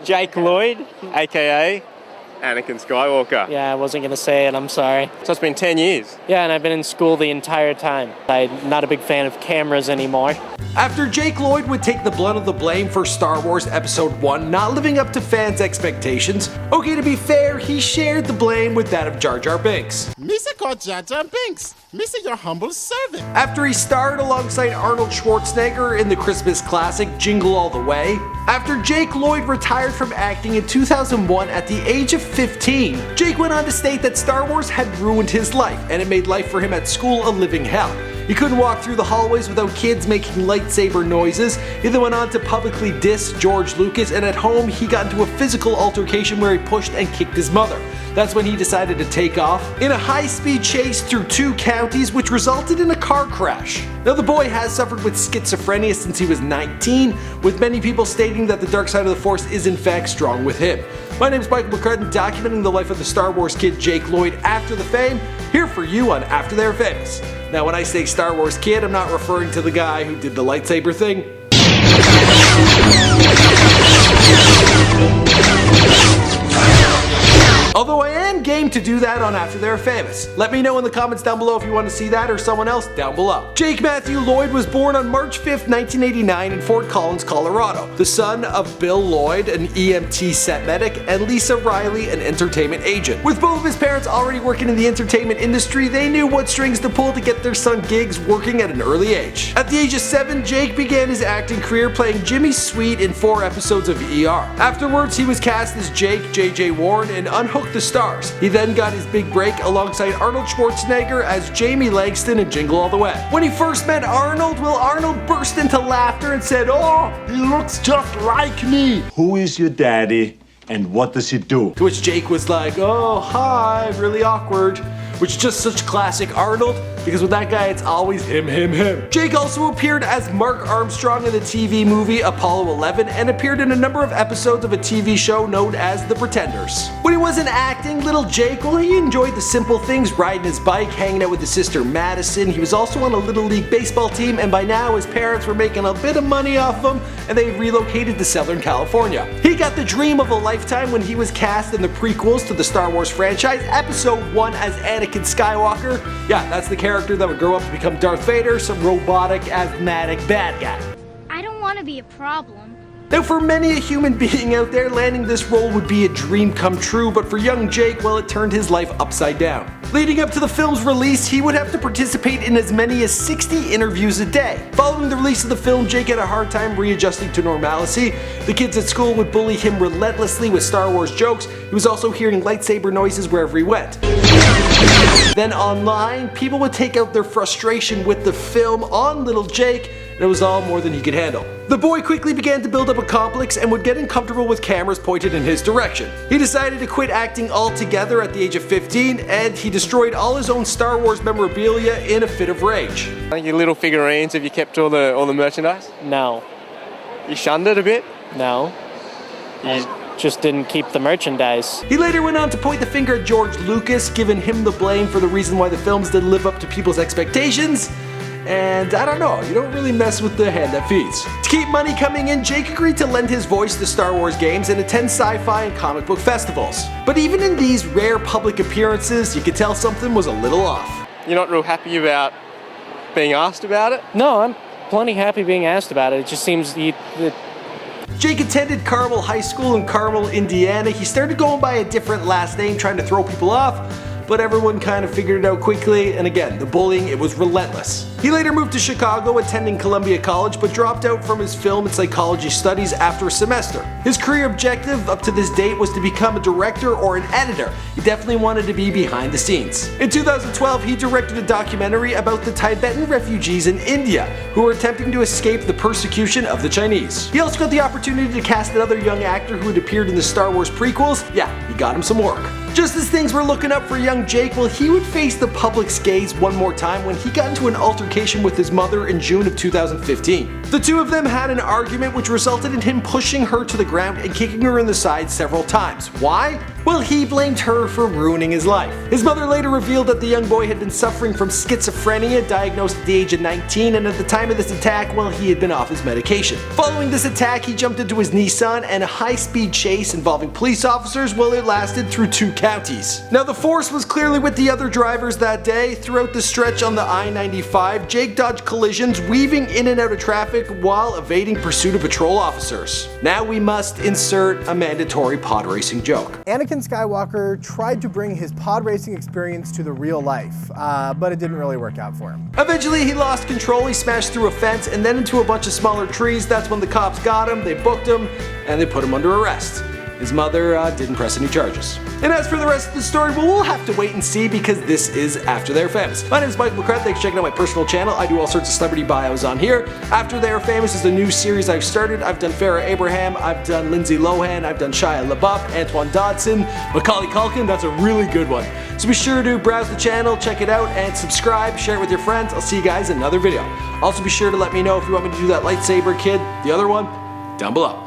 Jake Lloyd, aka Anakin Skywalker. Yeah, I wasn't going to say it, I'm sorry. So it's been 10 years. Yeah, and I've been in school the entire time. I'm not a big fan of cameras anymore. After Jake Lloyd would take the brunt of the blame for Star Wars Episode 1 not living up to fans' expectations, okay, to be fair, he shared the blame with that of Jar Jar Binks. Misa called Jar Jar Binks. Misa, your humble servant. After he starred alongside Arnold Schwarzenegger in the Christmas classic Jingle All The Way, after Jake Lloyd retired from acting in 2001 at the age of 15, Jake went on to state that Star Wars had ruined his life and it made life for him at school a living hell. He couldn't walk through the hallways without kids making lightsaber noises. He then went on to publicly diss George Lucas, and at home he got into a physical altercation where he pushed and kicked his mother. That's when he decided to take off in a high-speed chase through 2 counties, which resulted in a car crash. Now, the boy has suffered with schizophrenia since he was 19, with many people stating that the dark side of the Force is in fact strong with him. My name is Michael McCrudden, documenting the life of the Star Wars kid Jake Lloyd after the fame, here for you on After They're Famous. Now, when I say Star Wars kid, I'm not referring to the guy who did the lightsaber thing. Although I am game to do that on After They're Famous. Let me know in the comments down below if you want to see that or someone else down below. Jake Matthew Lloyd was born on March 5th, 1989 in Fort Collins, Colorado. The son of Bill Lloyd, an EMT set medic, and Lisa Riley, an entertainment agent. With both of his parents already working in the entertainment industry, they knew what strings to pull to get their son gigs working at an early age. At the age of 7, Jake began his acting career playing Jimmy Sweet in 4 episodes of ER. Afterwards, he was cast as Jake J.J. Warren in Unhooked the Stars. He then got his big break alongside Arnold Schwarzenegger as Jamie Langston in Jingle All The Way. When he first met Arnold, Arnold burst into laughter and said, "Oh, he looks just like me." Who is your daddy and what does he do? To which Jake was like, "Oh, hi, really awkward." Which is just such classic Arnold, because with that guy it's always him. Jake also appeared as Mark Armstrong in the TV movie Apollo 11 and appeared in a number of episodes of a TV show known as The Pretenders. When he wasn't acting, little Jake, he enjoyed the simple things, riding his bike, hanging out with his sister Madison. He was also on a Little League baseball team, and by now his parents were making a bit of money off him and they relocated to Southern California. He got the dream of a lifetime when he was cast in the prequels to the Star Wars franchise, Episode 1 as Anakin Skywalker. Yeah, that's the character that would grow up to become Darth Vader, some robotic, asthmatic bad guy. I don't want to be a problem. Now, for many a human being out there, landing this role would be a dream come true, but for young Jake, it turned his life upside down. Leading up to the film's release, he would have to participate in as many as 60 interviews a day. Following the release of the film, Jake had a hard time readjusting to normalcy. The kids at school would bully him relentlessly with Star Wars jokes. He was also hearing lightsaber noises wherever he went. Then online, people would take out their frustration with the film on little Jake, and it was all more than he could handle. The boy quickly began to build up a complex and would get uncomfortable with cameras pointed in his direction. He decided to quit acting altogether at the age of 15, and he destroyed all his own Star Wars memorabilia in a fit of rage. Like your little figurines, have you kept all the merchandise? No. You shunned it a bit? No. I just didn't keep the merchandise. He later went on to point the finger at George Lucas, giving him the blame for the reason why the films didn't live up to people's expectations. And I don't know, you don't really mess with the hand that feeds. To keep money coming in, Jake agreed to lend his voice to Star Wars games and attend sci-fi and comic book festivals. But even in these rare public appearances, you could tell something was a little off. You're not real happy about being asked about it? No, I'm plenty happy being asked about it. It just seems Jake attended Carmel High School in Carmel, Indiana. He started going by a different last name, trying to throw people off, but everyone kind of figured it out quickly, and again, the bullying, it was relentless. He later moved to Chicago, attending Columbia College, but dropped out from his film and psychology studies after a semester. His career objective up to this date was to become a director or an editor. He definitely wanted to be behind the scenes. In 2012, he directed a documentary about the Tibetan refugees in India who were attempting to escape the persecution of the Chinese. He also got the opportunity to cast another young actor who had appeared in the Star Wars prequels. Yeah, he got him some work. Just as things were looking up for young Jake, he would face the public's gaze one more time when he got into an altercation with his mother in June of 2015. The two of them had an argument which resulted in him pushing her to the ground and kicking her in the side several times. Why? Well, he blamed her for ruining his life. His mother later revealed that the young boy had been suffering from schizophrenia, diagnosed at the age of 19, and at the time of this attack, well, he had been off his medication. Following this attack, he jumped into his Nissan, and a high-speed chase involving police officers, well, it lasted through 2 counties. Now, the force was clearly with the other drivers that day. Throughout the stretch on the I-95, Jake dodged collisions, weaving in and out of traffic while evading pursuit of patrol officers. Now we must insert a mandatory pod racing joke. Anakin Skywalker tried to bring his pod racing experience to the real life, but it didn't really work out for him. Eventually he lost control, he smashed through a fence and then into a bunch of smaller trees. That's when the cops got him, they booked him, and they put him under arrest. His mother didn't press any charges. And as for the rest of the story, well, we'll have to wait and see because this is After They Are Famous. My name is Mike McCrath, thanks for checking out my personal channel. I do all sorts of celebrity bios on here. After They Are Famous is a new series I've started. I've done Farrah Abraham, I've done Lindsay Lohan, I've done Shia LaBeouf, Antoine Dodson, Macaulay Culkin. That's a really good one. So be sure to browse the channel, check it out, and subscribe, share it with your friends. I'll see you guys in another video. Also be sure to let me know if you want me to do that lightsaber kid, the other one, down below.